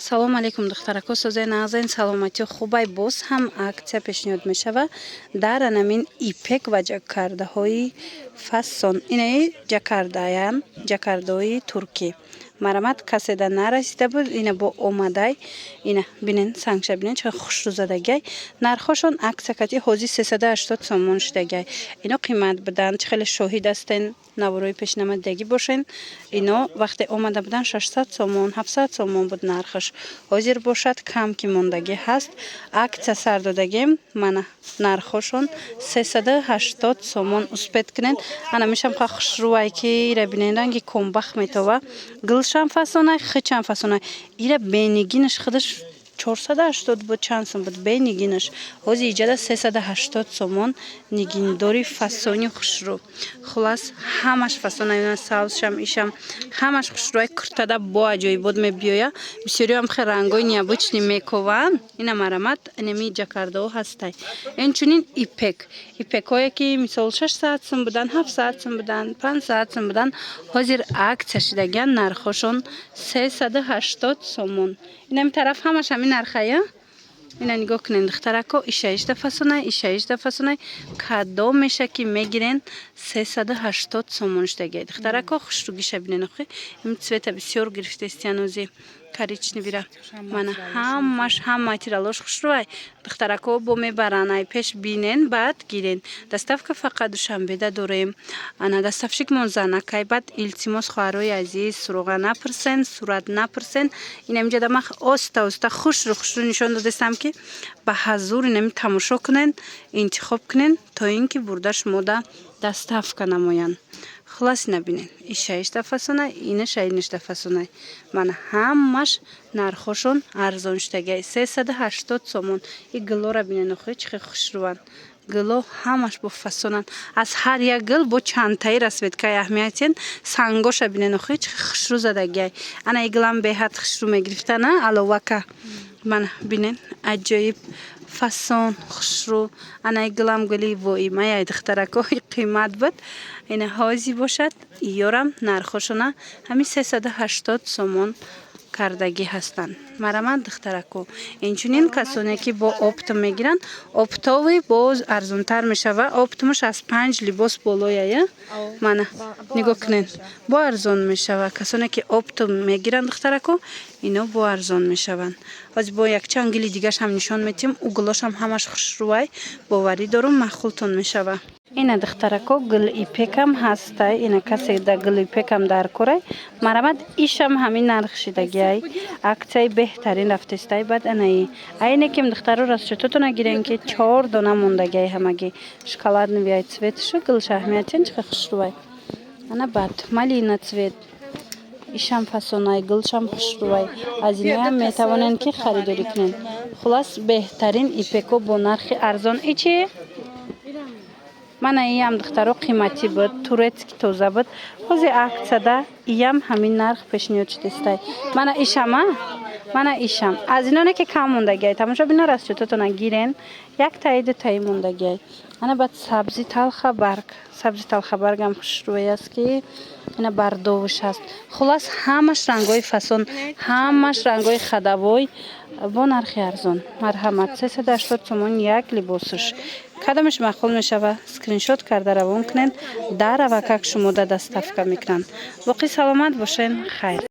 салом алейкум духтарако, созаи нағзаин саломати хубай боз ҳам аксия пешниҳод мешава дар анамин ипек ва ҷакардаҳои фасон. Инаи ҷакардаян, ҷакардаҳои туркӣ. Марамат каседа нарасида буд, ина бо омадай, ина бинен сангша бинен чақар хушрӯзадагай. Нархошон аксия кати ҳози 380 сомон шудагай. Ино қимат буданд, хеле шоҳид астен, наворои пешнамадагӣ бошен. Ино вақте омада буданд 600 сомон, 700 сомон буд нархаш. Ҳозир бошад кам ки мондагӣ ҳаст. Аксия сар додагем, мана нархошон 380 сомон успет кунен. Ана мешам ха хушрӯвай ки ира бинен ранги комбах метова. Гулшам фасонай, хичам фасонай. Ира бенигинаш худаш 480 буд, чанд сом буд бенигинаш. Ҳозир иҷада 380 сомон нигиндори фасони хушрӯ. Хулас ҳамаш фасонай, савсшам, ишам ҳамаш хушрӯвай куртада бо аҷоибот мебиёя. Бисёриам хе рангои необычни мекован. Ина марамат инами ҷакардаҳо ҳастай. Инчунин ипек. Ипекое ки мисол 600 сом будан, 700 сом будан, 500 сом будан. Ҳозир аксия шудагиян, нархошон 380 сомон. Инами тараф ҳамаш ҳамин нархая. Ина нигоҳ кунед духтарако, иша фасонай, иша фасонай. Кадом меша ки мегирен 380 сомон шудагия. Духтарако хушрӯгиша бинен охи. Ин цвета бисёр гирифтаисти анози коричневира. Мана ҳамаш ҳам материалош хушрӯвай. Духтарако бо мебаран, ай пеш бинен, баъд гирен. Доставка фақат душанбеда дорем. Ана доставщикмон занакай, баъд илтимос хоҳарои азиз, суроға напурсен, сурат напурсен. Инам ҷада мах оста хушрӯ нишон додастам ки ба ҳазур инами тамошо кунен, интихоб кунен то ин ки бурда шумода доставка намоян. Хулас набинен. Иша фасонай, иша фасонай. Мана ҳамаш нархошон арзон шудагай. 380 сомон. И гулора бинен охи чӣ хушрӯванд. Гуло ҳамаш бо фасонанд. Аз ҳар як гул бо чантаи расветкаи аҳамиятен. Сангоша бинен охи чӣ хушрӯ задагай. Ана и гулам беҳад хушрӯ мегирифтана аловака. Мана бинен аҷоиб фасон хушрӯ. Ана и гулам гули воимаяй духтарако қимат буд. Ина ҳози бошад иёрам нархошона ҳами 380 сомон кардагӣ ҳастанд. Марамат духтарако. Инчунин касоне ки бо оптом мегиранд, оптови боз арзонтар мешава. Оптомаш аз 5 либос болояя. Мана нигоҳ кунед. Бо арзон мешава. Касоне ки оптом мегиранд духтарако, ино бо арзон мешаванд. Ҳозир бо якчанд гули дигаш ҳам нишон метим. Угулошам ҳамаш хушрӯвай. Боварӣ дорум, махултон мешава. Ина духтарако гул ипекам ҳастай. Ина касе да гул ипекам дар корай. Марамат ишам ҳамин нарх шудагиай. Аксияи беҳтарин рафтестай. Баъд анаи айне ким духтаро расчетотона гирен ки 4 дона мондагиай ҳамаги. Шоколадный виай цветшу гулша аҳамиятен чӣ хушрӯвай. Ана баъд малина цвет. Ишам фасонай, гулшам хушрӯвай. Аз иноям метавонен ки харидорӣ кунен. Хулас беҳтарин ипеко бо нархи арзон. Ичи? Мана иям духтаро қиматӣ буд, турецки тоза буд. Ҳозир аксияда иям ҳамин нарх пешниҳод шудестай. Мана ишама? Мана ишам. Аз иноне ки кам мондагиай. Тамошо бина расчетотона гирен. Як таи ду таи мондагиай. Ана баъд сабзи талха барг. Сабзи талха баргам хушрӯвай аст ки ина бардовуш аст. Хулас ҳамаш рангои фасон, ҳамаш рангои хадавой бо нархи арзон. Марҳамат 380 сомон як либосуш. Кадомаш маъқул мешава, скриншот карда равон кунед, дар авакак шумода доставка мекунанд. Боқӣ саломат бошен. Хайр.